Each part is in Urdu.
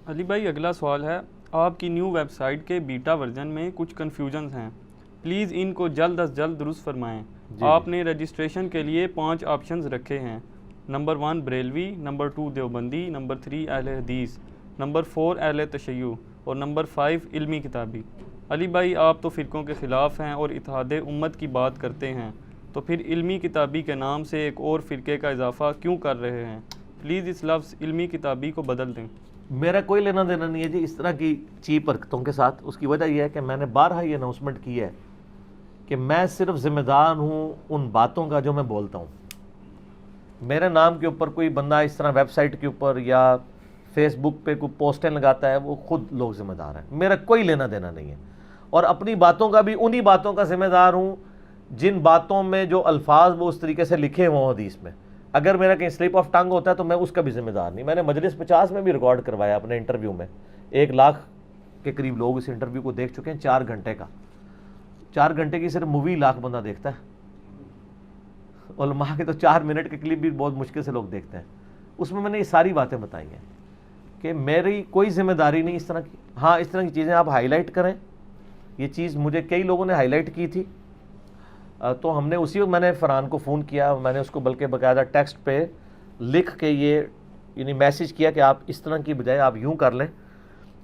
علی بھائی اگلا سوال ہے، آپ کی نیو ویب سائٹ کے بیٹا ورژن میں کچھ کنفیوژنز ہیں، پلیز ان کو جلد از جلد درست فرمائیں۔ آپ نے رجسٹریشن کے لیے 5 آپشنز رکھے ہیں، number 1 Barelvi, number 2 Deobandi, number 3 اہل حدیث، نمبر 4 اہل تشیع اور نمبر 5 علمی کتابی۔ علی بھائی آپ تو فرقوں کے خلاف ہیں اور اتحاد امت کی بات کرتے ہیں، تو پھر علمی کتابی کے نام سے ایک اور فرقے کا اضافہ کیوں کر رہے ہیں؟ پلیز اس لفظ علمی کتابی کو بدل دیں۔ میرا کوئی لینا دینا نہیں ہے جی اس طرح کی چیپ حرکتوں کے ساتھ۔ اس کی وجہ یہ ہے کہ میں نے بارہا یہ اناؤنسمنٹ کی ہے کہ میں صرف ذمہ دار ہوں ان باتوں کا جو میں بولتا ہوں۔ میرے نام کے اوپر کوئی بندہ اس طرح ویب سائٹ کے اوپر یا فیس بک پہ کوئی پوسٹیں لگاتا ہے، وہ خود لوگ ذمہ دار ہیں، میرا کوئی لینا دینا نہیں ہے۔ اور اپنی باتوں کا بھی انہی باتوں کا ذمہ دار ہوں جن باتوں میں جو الفاظ وہ اس طریقے سے لکھے ہوں حدیث میں۔ اگر میرا کہیں سلپ آف ٹنگ ہوتا ہے تو میں اس کا بھی ذمہ دار نہیں۔ میں نے مجلس 50 میں بھی ریکارڈ کروایا اپنے انٹرویو میں، 1 لاکھ کے قریب لوگ اس انٹرویو کو دیکھ چکے ہیں، 4 گھنٹے کا۔ 4 گھنٹے کی صرف مووی لاکھ بندہ دیکھتا ہے، علماء کے تو 4 منٹ کے کلپ بھی بہت مشکل سے لوگ دیکھتے ہیں۔ اس میں نے یہ ساری باتیں بتائی ہیں کہ میری کوئی ذمہ داری نہیں اس طرح کی۔ ہاں اس طرح کی چیزیں آپ ہائی لائٹ کریں، یہ چیز مجھے کئی لوگوں نے ہائی لائٹ کی تھی، تو ہم نے اسی وقت میں نے فرحان کو فون کیا، میں نے اس کو بلکہ باقاعدہ ٹیکسٹ پہ لکھ کے یہ یعنی میسج کیا کہ آپ اس طرح کی بجائے آپ یوں کر لیں،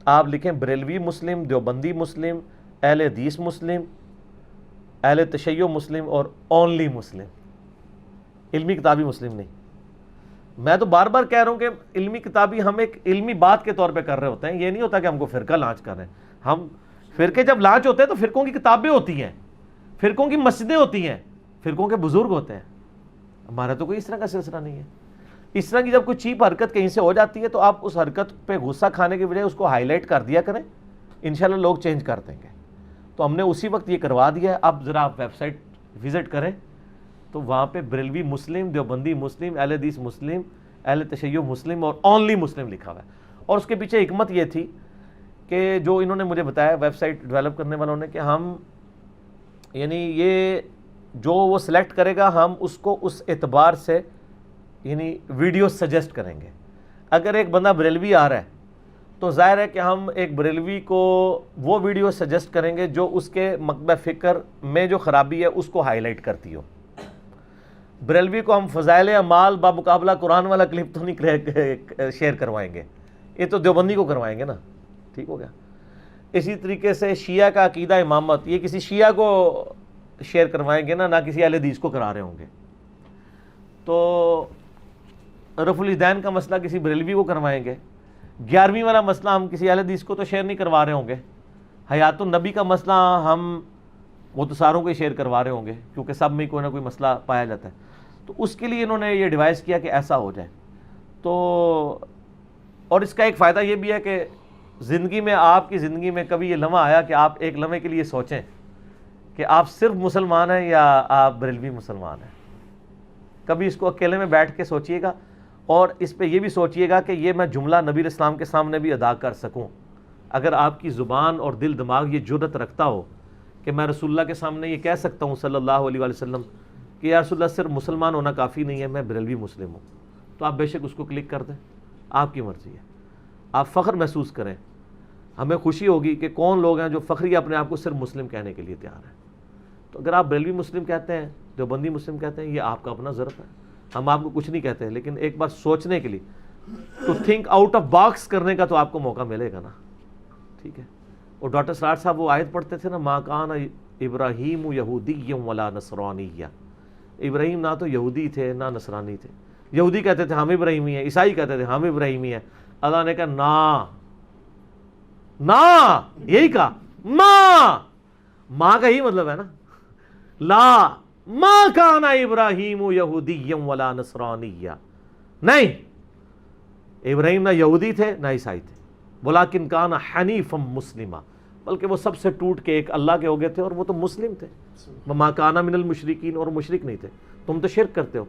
آپ لکھیں بریلوی مسلم، دیوبندی مسلم، اہل حدیث مسلم، اہل تشیع مسلم اور اونلی مسلم، علمی کتابی مسلم نہیں۔ میں تو بار بار کہہ رہا ہوں کہ علمی کتابی ہم ایک علمی بات کے طور پہ کر رہے ہوتے ہیں، یہ نہیں ہوتا کہ ہم کو فرقہ لانچ کر رہے ہیں۔ ہم فرقے جب لانچ ہوتے ہیں تو فرقوں کی کتابیں ہوتی ہیں، فرقوں کی مسجدیں ہوتی ہیں، فرقوں کے بزرگ ہوتے ہیں۔ ہمارا تو کوئی اس طرح کا سلسلہ نہیں ہے۔ اس طرح کی جب کوئی چیپ حرکت کہیں سے ہو جاتی ہے تو آپ اس حرکت پہ غصہ کھانے کے بجائے اس کو ہائی لائٹ کر دیا کریں، انشاءاللہ لوگ چینج کر دیں گے۔ تو ہم نے اسی وقت یہ کروا دیا ہے۔ اب ذرا آپ ویب سائٹ وزٹ کریں تو وہاں پہ بریلوی مسلم، دیوبندی مسلم، اہل حدیث مسلم، اہل تشیع مسلم اور اونلی مسلم لکھا ہوا ہے۔ اور اس کے پیچھے حکمت یہ تھی کہ جو انہوں نے مجھے بتایا ویب سائٹ ڈیولپ کرنے والوں نے، کہ ہم یعنی یہ جو وہ سلیکٹ کرے گا ہم اس کو اس اعتبار سے یعنی ویڈیو سجیسٹ کریں گے۔ اگر ایک بندہ بریلوی آ رہا ہے تو ظاہر ہے کہ ہم ایک بریلوی کو وہ ویڈیو سجیسٹ کریں گے جو اس کے مکتبہ فکر میں جو خرابی ہے اس کو ہائی لائٹ کرتی ہو۔ بریلوی کو ہم فضائل اعمال بامقابلہ قرآن والا کلپ تو نہیں شیئر کروائیں گے، یہ تو دیوبندی کو کروائیں گے نا، ٹھیک ہو گیا۔ اسی طریقے سے شیعہ کا عقیدہ امامت، یہ کسی شیعہ کو شیئر کروائیں گے نا، نہ کسی اہل حدیث کو کرا رہے ہوں گے۔ تو رفع الیدین کا مسئلہ کسی بریلوی کو کروائیں گے، 11ویں والا مسئلہ ہم کسی اہل حدیث کو تو شیئر نہیں کروا رہے ہوں گے، حیات النبی کا مسئلہ ہم وہ تو ساروں کو ہی شیئر کروا رہے ہوں گے کیونکہ سب میں کوئی نہ کوئی مسئلہ پایا جاتا ہے۔ تو اس کے لیے انہوں نے یہ ڈیوائس کیا کہ ایسا ہو جائے۔ تو اور اس کا ایک فائدہ یہ بھی ہے کہ زندگی میں آپ کی زندگی میں کبھی یہ لمحہ آیا کہ آپ ایک لمحے کے لیے سوچیں کہ آپ صرف مسلمان ہیں یا آپ بریلوی مسلمان ہیں؟ کبھی اس کو اکیلے میں بیٹھ کے سوچئے گا، اور اس پہ یہ بھی سوچئے گا کہ یہ میں جملہ نبی علیہ السلام کے سامنے بھی ادا کر سکوں۔ اگر آپ کی زبان اور دل دماغ یہ جرأت رکھتا ہو کہ میں رسول اللہ کے سامنے یہ کہہ سکتا ہوں صلی اللہ علیہ وآلہ وسلم کہ یا رسول اللہ صرف مسلمان ہونا کافی نہیں ہے، میں بریلوی مسلم ہوں، تو آپ بے شک اس کو کلک کر دیں، آپ کی مرضی ہے۔ آپ فخر محسوس کریں، ہمیں خوشی ہوگی کہ کون لوگ ہیں جو فخری اپنے آپ کو صرف مسلم کہنے کے لیے تیار ہیں۔ تو اگر آپ بریلوی مسلم کہتے ہیں، دیوبندی مسلم کہتے ہیں، یہ آپ کا اپنا ظرف ہے، ہم آپ کو کچھ نہیں کہتے، لیکن ایک بار سوچنے کے لیے تو تھنک آؤٹ آف باکس کرنے کا تو آپ کو موقع ملے گا نا، ٹھیک ہے۔ اور ڈاکٹر سراج صاحب وہ آیت پڑھتے تھے نا، ما کان ابراہیم یہودی ولا نصرانی، ابراہیم نہ تو یہودی تھے نہ نصرانی تھے۔ یہودی کہتے تھے ہم ابراہیمی ہیں، عیسائی کہتے تھے ہم ابراہیمی ہیں، اللہ نے کہا نا، یہی کہا ماں کا ہی مطلب ہے نا، لا ما کان ابراہیم یہودی ولا نصرانی، نہیں ابراہیم نہ یہودی تھے نہ عیسائی تھے، ولیکن کان حنیفا مسلما، بلکہ وہ سب سے ٹوٹ کے ایک اللہ کے ہو گئے تھے اور وہ تو مسلم تھے، وما کان من المشرکین، اور مشرک نہیں تھے۔ تم تو شرک کرتے ہو۔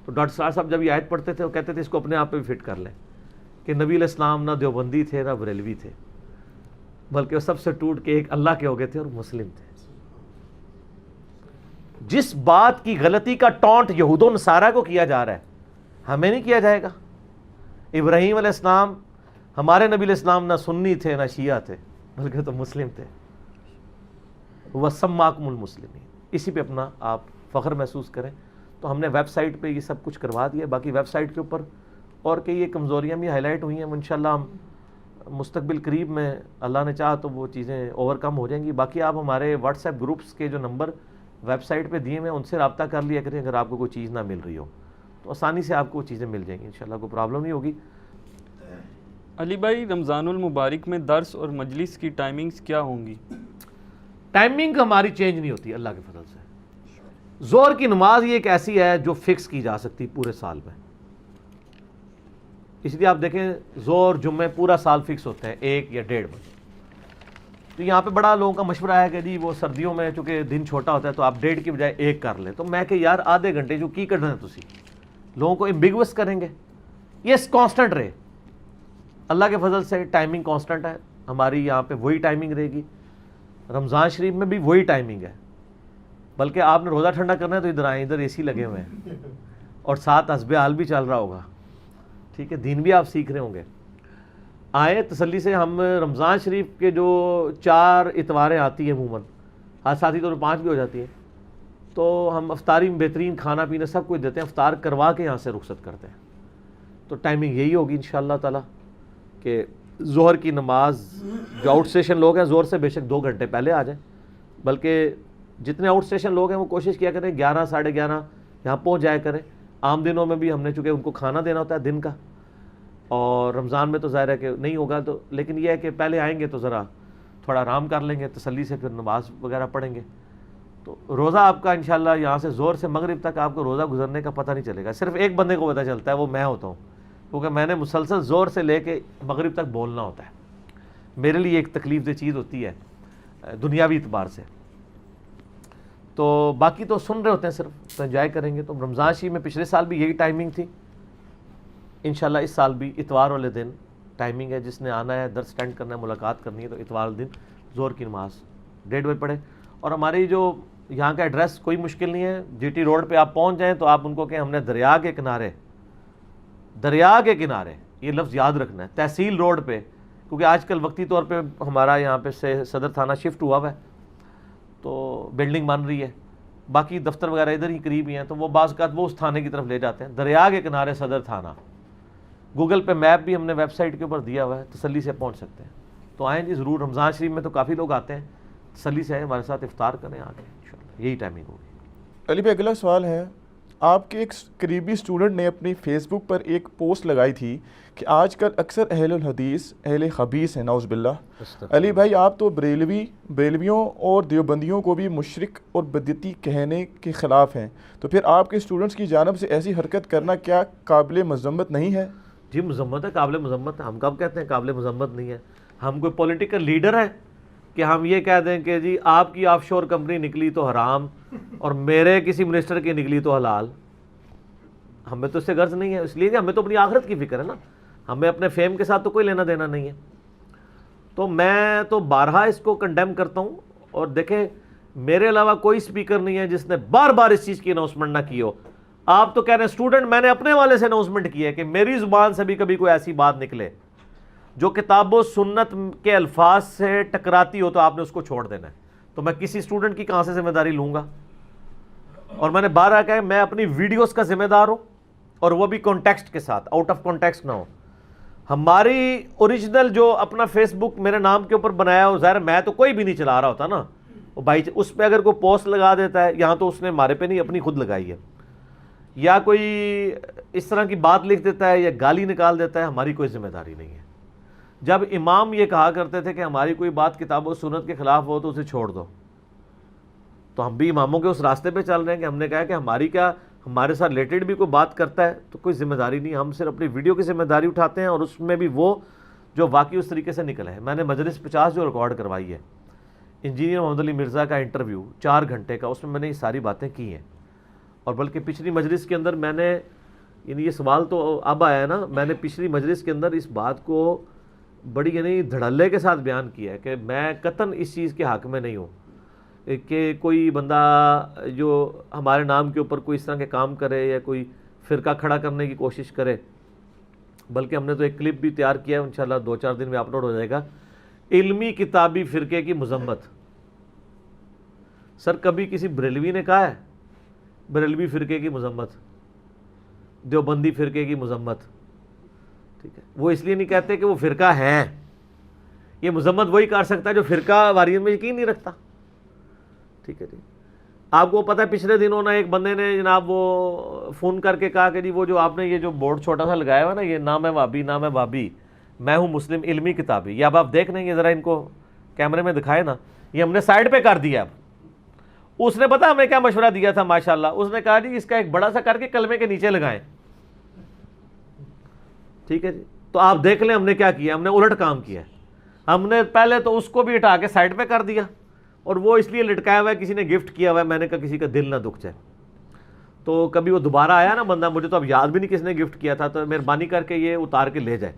تو ڈاکٹر صاحب جب یہ آیت پڑھتے تھے وہ کہتے تھے اس کو اپنے آپ پہ بھی فٹ کر لیں کہ نبی علیہ السلام نہ دیوبندی تھے نہ بریلوی تھے، بلکہ وہ سب سے ٹوٹ کے ایک اللہ کے ہو گئے تھے اور مسلم تھے۔ جس بات کی غلطی کا ٹونٹ یہود و نصارہ کو کیا جا رہا ہے، ہمیں نہیں کیا جائے گا۔ ابراہیم علیہ السلام ہمارے نبی علیہ السلام نہ سنی تھے نہ شیعہ تھے، بلکہ تو مسلم تھے. وَسَمَّاكُمُ الْمُسْلِمِينَ. اسی پہ اپنا آپ فخر محسوس کریں. تو ہم نے ویب سائٹ پہ یہ سب کچھ کروا دیا. باقی ویب سائٹ کے اوپر اور کئی یہ کمزوریاں بھی ہائی لائٹ ہوئی ہیں، انشاءاللہ ہم مستقبل قریب میں اللہ نے چاہا تو وہ چیزیں اوور کم ہو جائیں گی. باقی آپ ہمارے واٹس ایپ گروپس کے جو نمبر ویب سائٹ پہ دیے ہوئے ہیں ان سے رابطہ کر لیا کریں. اگر آپ کو کوئی چیز نہ مل رہی ہو تو آسانی سے آپ کو وہ چیزیں مل جائیں گی انشاءاللہ، کوئی پرابلم نہیں ہوگی. علی بھائی، رمضان المبارک میں درس اور مجلس کی ٹائمنگز کیا ہوں گی؟ ٹائمنگ ہماری چینج نہیں ہوتی اللہ کے فضل سے. ظہر کی نماز یہ ایک ایسی ہے جو فکس کی جا سکتی پورے سال میں. اس لیے آپ دیکھیں ظہر جمعہ پورا سال فکس ہوتے ہیں 1 یا 1:30 بجے. تو یہاں پہ بڑا لوگوں کا مشورہ ہے کہ جی وہ سردیوں میں چونکہ دن چھوٹا ہوتا ہے تو آپ 1:30 کی بجائے 1 کر لیں. تو میں کہ یار آدھے گھنٹے جو کی کرنا ہے تسی لوگوں کو امبیگوس کریں گے. یہ کانسٹنٹ رہے اللہ کے فضل سے. ٹائمنگ کانسٹنٹ ہے ہماری یہاں پہ، وہی ٹائمنگ رہے گی. رمضان شریف میں بھی وہی ٹائمنگ ہے. بلکہ آپ نے روزہ ٹھنڈا کرنا ہے تو ادھر آئیں، ادھر اے سی لگے ہوئے ہیں اور ساتھ حسب حال بھی چل رہا ہوگا. ٹھیک ہے، دین بھی آپ سیکھ رہے ہوں گے. آئیں تسلی سے. ہم رمضان شریف کے جو 4 اتواریں آتی ہیں عموماً، ہر ساتھی طور 5 بھی ہو جاتی ہیں، تو ہم افطاری میں بہترین کھانا پینا سب کچھ دیتے ہیں. افطار کروا کے یہاں سے رخصت کرتے ہیں. تو ٹائمنگ یہی ہوگی انشاءاللہ تعالی کہ ظہر کی نماز جو آؤٹ اسٹیشن لوگ ہیں ظہر سے بے شک 2 گھنٹے پہلے آ جائیں. بلکہ جتنے آؤٹ اسٹیشن لوگ ہیں وہ کوشش کیا کریں 11 ساڑھے 11 یہاں پہنچ جایا کریں. عام دنوں میں بھی ہم نے چونکہ ان کو کھانا دینا ہوتا ہے دن کا، اور رمضان میں تو ظاہر ہے کہ نہیں ہوگا. تو لیکن یہ ہے کہ پہلے آئیں گے تو ذرا تھوڑا آرام کر لیں گے تسلی سے، پھر نماز وغیرہ پڑھیں گے. تو روزہ آپ کا انشاءاللہ یہاں سے ظہر سے مغرب تک آپ کو روزہ گزرنے کا پتہ نہیں چلے گا. صرف ایک بندے کو پتہ چلتا ہے، وہ میں ہوتا ہوں، کیونکہ میں نے مسلسل ظہر سے لے کے مغرب تک بولنا ہوتا ہے. میرے لیے ایک تکلیف دہ چیز ہوتی ہے دنیاوی اعتبار سے. تو باقی تو سن رہے ہوتے ہیں صرف، تو انجوائے کریں گے. تو رمضان شریف میں پچھلے سال بھی یہی ٹائمنگ تھی. انشاءاللہ اس سال بھی اتوار والے دن ٹائمنگ ہے. جس نے آنا ہے درس اٹینڈ کرنا ہے ملاقات کرنی ہے تو اتوار والے دن ظہر کی نماز 1:30 بجے پڑھیں. اور ہماری جو یہاں کا ایڈریس کوئی مشکل نہیں ہے. جی ٹی روڈ پہ آپ پہنچ جائیں تو آپ ان کو کہیں ہم نے دریا کے کنارے یہ لفظ یاد رکھنا ہے، تحصیل روڈ پہ. کیونکہ آج کل وقتی طور پہ ہمارا یہاں پہ سے صدر تھانہ شفٹ ہوا ہوا ہے تو بلڈنگ بن رہی ہے. باقی دفتر وغیرہ ادھر ہی قریب ہی ہیں تو وہ بعض اوقات وہ اس تھانے کی طرف لے جاتے ہیں. دریا کے کنارے صدر تھانہ. گوگل پہ میپ بھی ہم نے ویب سائٹ کے اوپر دیا ہوا ہے، تسلی سے پہنچ سکتے ہیں. تو آئیں جی ضرور. رمضان شریف میں تو کافی لوگ آتے ہیں، تسلی سے ہمارے ساتھ افطار کریں آ کے انشاءاللہ. یہی ٹائمنگ ہوگی. علی بھائی اگلا سوال ہے، آپ کے ایک قریبی اسٹوڈنٹ نے اپنی فیس بک پر ایک پوسٹ لگائی تھی کہ آج کل اکثر اہل الحدیث اہل خبیث ہیں نعوذ باللہ. علی بھائی آپ تو بریلویوں اور دیوبندیوں کو بھی مشرک اور بدعتی کہنے کے خلاف ہیں، تو پھر آپ کے اسٹوڈنٹس کی جانب سے ایسی حرکت کرنا کیا قابل مذمت نہیں ہے؟ جی مذمت ہے، قابل مذمت ہے. ہم کب کہتے ہیں قابل مذمت نہیں ہے؟ ہم کوئی پولیٹیکل لیڈر ہیں کہ ہم یہ کہہ دیں کہ جی آپ کی آف شور کمپنی نکلی تو حرام اور میرے کسی منسٹر کی نکلی تو حلال؟ ہمیں تو اس سے غرض نہیں ہے. اس لیے کہ ہمیں تو اپنی آخرت کی فکر ہے نا، ہمیں اپنے فیم کے ساتھ تو کوئی لینا دینا نہیں ہے. تو میں تو بارہا اس کو کنڈیم کرتا ہوں. اور دیکھیں میرے علاوہ کوئی اسپیکر نہیں ہے جس نے بار بار اس چیز کی اناؤنسمنٹ نہ کی ہو. آپ تو کہہ رہے ہیں اسٹوڈنٹ، میں نے اپنے والے سے اناؤنسمنٹ کی ہے کہ میری زبان سے بھی کبھی کوئی ایسی بات نکلے جو کتاب و سنت کے الفاظ سے ٹکراتی ہو تو آپ نے اس کو چھوڑ دینا ہے. تو میں کسی اسٹوڈنٹ کی کہاں سے ذمہ داری لوں گا؟ اور میں نے بارہا کہا میں اپنی ویڈیوز کا ذمہ دار ہوں، اور وہ بھی کانٹیکسٹ کے ساتھ، آؤٹ آف کانٹیکسٹ نہ ہو. ہماری اوریجنل جو اپنا فیس بک میرے نام کے اوپر بنایا ہو، ظاہر میں تو کوئی بھی نہیں چلا رہا ہوتا نا، وہ بھائی اس پہ اگر کوئی پوسٹ لگا دیتا ہے، یہاں تو اس نے ہمارے پہ نہیں اپنی خود لگائی ہے، یا کوئی اس طرح کی بات لکھ دیتا ہے یا گالی نکال دیتا ہے، ہماری کوئی ذمہ داری نہیں ہے. جب امام یہ کہا کرتے تھے کہ ہماری کوئی بات کتاب و سنت کے خلاف ہو تو اسے چھوڑ دو، تو ہم بھی اماموں کے اس راستے پہ چل رہے ہیں کہ ہم نے کہا کہ ہماری کیا ہمارے ساتھ ریلیٹڈ بھی کوئی بات کرتا ہے تو کوئی ذمہ داری نہیں. ہم صرف اپنی ویڈیو کی ذمہ داری اٹھاتے ہیں، اور اس میں بھی وہ جو واقعی اس طریقے سے نکلے ہیں. میں نے مجلس 50 جو ریکارڈ کروائی ہے انجینئر محمد علی مرزا کا انٹرویو 4 گھنٹے کا، اس میں نے یہ ساری باتیں کی ہیں. اور بلکہ پچھلی مجلس کے اندر میں نے، یعنی یہ سوال تو اب آیا ہے نا، میں نے پچھلی مجلس کے اندر اس بات کو بڑی یعنی دھڑلے کے ساتھ بیان کیا ہے کہ میں قطعاً اس چیز کے حق میں نہیں ہوں کہ کوئی بندہ جو ہمارے نام کے اوپر کوئی اس طرح کے کام کرے یا کوئی فرقہ کھڑا کرنے کی کوشش کرے. بلکہ ہم نے تو ایک کلپ بھی تیار کیا ہے، انشاءاللہ 2-4 دن میں اپلوڈ ہو جائے گا، علمی کتابی فرقے کی مذمت۔ سر کبھی کسی بریلوی نے کہا ہے بریلوی فرقے کی مذمت، دیوبندی فرقے کی مذمت؟ ٹھیک ہے، وہ اس لیے نہیں کہتے کہ وہ فرقہ ہیں، یہ مذمت وہی کر سکتا ہے جو فرقہ واریت میں یقین نہیں رکھتا۔ ٹھیک ہے جی، آپ کو پتہ ہے پچھلے دنوں نا ایک بندے نے جناب وہ فون کر کے کہا کہ جی وہ جو آپ نے یہ جو بورڈ چھوٹا سا لگایا ہوا نا، یہ نہ میں وہابی نہ میں وہابی، میں ہوں مسلم علمی کتابی، یہ اب آپ دیکھ لیں گے، ذرا ان کو کیمرے میں دکھائے نا، یہ ہم نے سائڈ پہ کر دیا۔ اب اس نے پتا ہمیں کیا مشورہ دیا تھا ماشاءاللہ، اس نے کہا جی اس کا ایک بڑا سا کر کے کلمے کے نیچے لگائیں۔ ٹھیک ہے جی، تو آپ دیکھ لیں ہم نے کیا کیا، ہم نے الٹ کام کیا ہے۔ ہم نے پہلے تو اس کو بھی ہٹا کے سائڈ پہ کر دیا، اور وہ اس لیے لٹکایا ہوا ہے، کسی نے گفٹ کیا ہوا ہے، میں نے کہا کسی کا دل نہ دکھ جائے۔ تو کبھی وہ دوبارہ آیا نا بندہ، مجھے تو اب یاد بھی نہیں کس نے گفٹ کیا تھا، تو مہربانی کر کے یہ اتار کے لے جائے،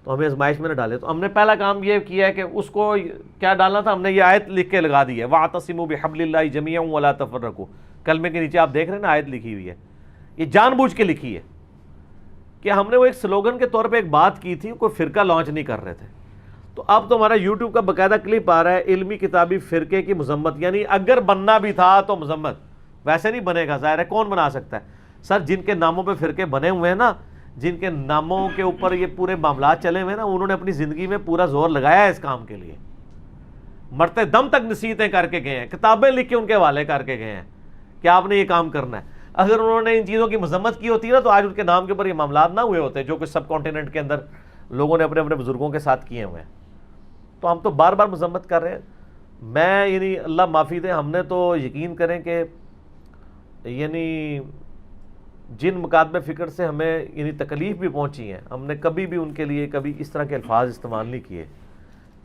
تو ہمیں آزمائش میں نہ ڈالے۔ تو ہم نے پہلا کام یہ کیا ہے کہ اس کو کیا ڈالنا تھا، ہم نے یہ آیت لکھ کے لگا دی ہے، وَاعْتَصِمُوا بِحَبْلِ اللَّهِ جَمِيعًا وَلَا تَفَرَّقُوا۔ کلمے کے نیچے آپ دیکھ رہے ہیں نا آیت لکھی ہوئی ہے، یہ جان بوجھ کے لکھی ہے کہ ہم نے وہ ایک سلوگن کے طور پہ ایک بات کی تھی، کوئی فرقہ لانچ نہیں کر رہے تھے۔ تو اب تو ہمارا یوٹیوب کا باقاعدہ کلپ آ رہا ہے علمی کتابی فرقے کی مذمت، یعنی اگر بننا بھی تھا تو مذمت، ویسے نہیں بنے گا، ظاہر ہے کون بنا سکتا ہے؟ سر جن کے ناموں پہ فرقے بنے ہوئے ہیں نا، جن کے ناموں کے اوپر یہ پورے معاملات چلے ہوئے ہیں نا، انہوں نے اپنی زندگی میں پورا زور لگایا ہے اس کام کے لیے، مرتے دم تک نصیحتیں کر کے گئے ہیں، کتابیں لکھ کے ان کے حوالے کر کے گئے ہیں کہ آپ نے یہ کام کرنا ہے۔ اگر انہوں نے ان چیزوں کی مذمت کی ہوتی نا تو آج ان کے نام کے اوپر یہ معاملات نہ ہوئے ہوتے جو کہ سب کانٹیننٹ کے اندر لوگوں نے اپنے اپنے بزرگوں کے ساتھ کیے ہوئے ہیں۔ تو ہم تو بار بار مذمت کر رہے ہیں، میں یعنی اللہ معافی دے، ہم نے تو یقین کریں کہ یعنی جن مکاتب فکر سے ہمیں یعنی تکلیف بھی پہنچی ہیں، ہم نے کبھی بھی ان کے لیے کبھی اس طرح کے الفاظ استعمال نہیں کیے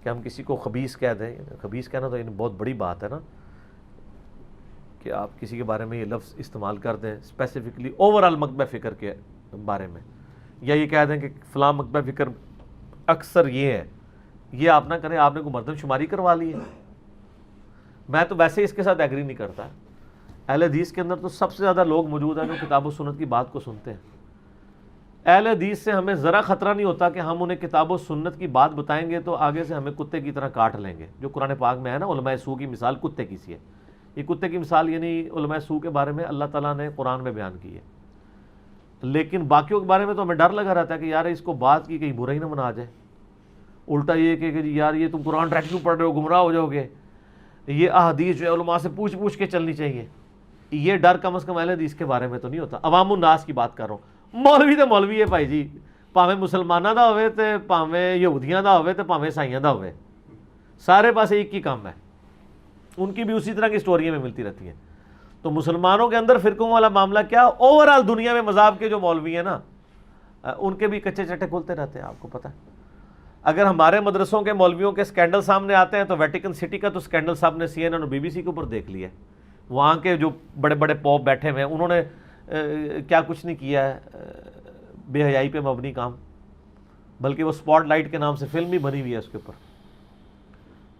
کہ ہم کسی کو خبیث کہہ دیں۔ خبیث کہنا تو یعنی بہت بڑی بات ہے نا، کہ آپ کسی کے بارے میں یہ لفظ استعمال کر دیں اسپیسیفکلی اوورآل مکتبہ فکر کے بارے میں، یا یہ کہہ دیں کہ فلاں مکتبہ فکر اکثر یہ ہے، یہ آپ نہ کریں، آپ نے کوئی مردم شماری کروا لی ہے۔ میں تو ویسے اس کے ساتھ ایگری نہیں کرتا۔ اہل حدیث کے اندر تو سب سے زیادہ لوگ موجود ہیں جو کتاب و سنت کی بات کو سنتے ہیں۔ اہل حدیث سے ہمیں ذرا خطرہ نہیں ہوتا کہ ہم انہیں کتاب و سنت کی بات بتائیں گے تو آگے سے ہمیں کتے کی طرح کاٹ لیں گے، جو قرآن پاک میں ہے نا، علماء سوء کی مثال کتے کی سی ہے۔ یہ کتے کی مثال یعنی علماء سوء کے بارے میں اللہ تعالیٰ نے قرآن میں بیان کی ہے، لیکن باقیوں کے بارے میں تو ہمیں ڈر لگا رہتا ہے کہ یار اس کو بات کی کہیں برا ہی نہ بنا جائے، الٹا یہ کہ جی یار یہ تم قرآن ڈائریکٹ کیوں پڑھ رہے ہو، گمراہ ہو جاؤ گے، یہ احادیث جو ہے علماء سے پوچھ کے چلنی چاہیے۔ یہ ڈر کم از کم اہل حدیث کے بارے میں تو نہیں ہوتا۔ عوام الناس کی بات کر رہا ہوں، مولوی تو مولوی ہے بھائی جی، پاویں مسلمانوں دا ہوئے تے پاویں یہودیاں دا ہوئے تے پاویں عیسائیاں دا ہوئے، سارے پاس ایک ہی کام ہے، ان کی بھی اسی طرح کی سٹوریاں میں ملتی رہتی ہیں۔ تو مسلمانوں کے اندر فرقوں والا معاملہ کیا، اوورآل دنیا میں مذاہب کے جو مولوی ہیں نا ان کے بھی کچے چٹے کھلتے رہتے ہیں، آپ کو پتہ ہے۔ اگر ہمارے مدرسوں کے مولویوں کے سکینڈل سامنے آتے ہیں تو ویٹیکن سٹی کا تو سکینڈل صاحب نے CNN اور BBC کے اوپر دیکھ لیا ہے، وہاں کے جو بڑے بڑے پوپ بیٹھے ہوئے ہیں انہوں نے کیا کچھ نہیں کیا ہے بے حیائی پہ مبنی کام، بلکہ وہ سپاٹ لائٹ کے نام سے فلم بھی بنی ہوئی ہے اس کے اوپر۔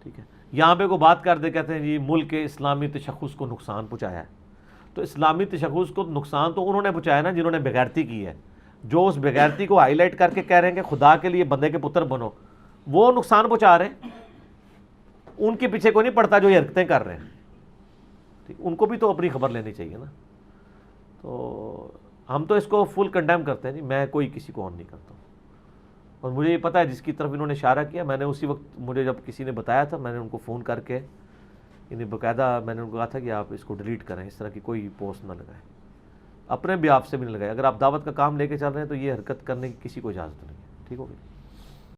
ٹھیک ہے، یہاں پہ کو بات کر دے کہتے ہیں جی ملک کے اسلامی تشخص کو نقصان پہنچایا ہے، تو اسلامی تشخص کو نقصان تو انہوں نے پہنچایا نا جنہوں نے بغیرتی کی ہے، جو اس بغیرتی کو ہائی لائٹ کر کے کہہ رہے ہیں کہ خدا کے لیے بندے کے پتر بنو، وہ نقصان پہنچا رہے ہیں، ان کے پیچھے کوئی نہیں پڑتا جو یہ حرکتیں کر رہے ہیں، ان کو بھی تو اپنی خبر لینی چاہیے نا۔ تو ہم تو اس کو فل کنڈیم کرتے ہیں جی، میں کوئی کسی کو آن نہیں کرتا ہوں، اور مجھے یہ پتہ ہے جس کی طرف انہوں نے اشارہ کیا، میں نے اسی وقت مجھے جب کسی نے بتایا تھا میں نے ان کو فون کر کے انہیں باقاعدہ میں نے ان کو کہا تھا کہ آپ اس کو ڈیلیٹ کریں، اس طرح کی کوئی پوسٹ نہ لگائیں، اپنے بھی آپ سے بھی نہ لگائیں، اگر آپ دعوت کا کام لے کے چل رہے ہیں تو یہ حرکت کرنے کی کسی کو اجازت نہیں ہے، ٹھیک ہو گئی۔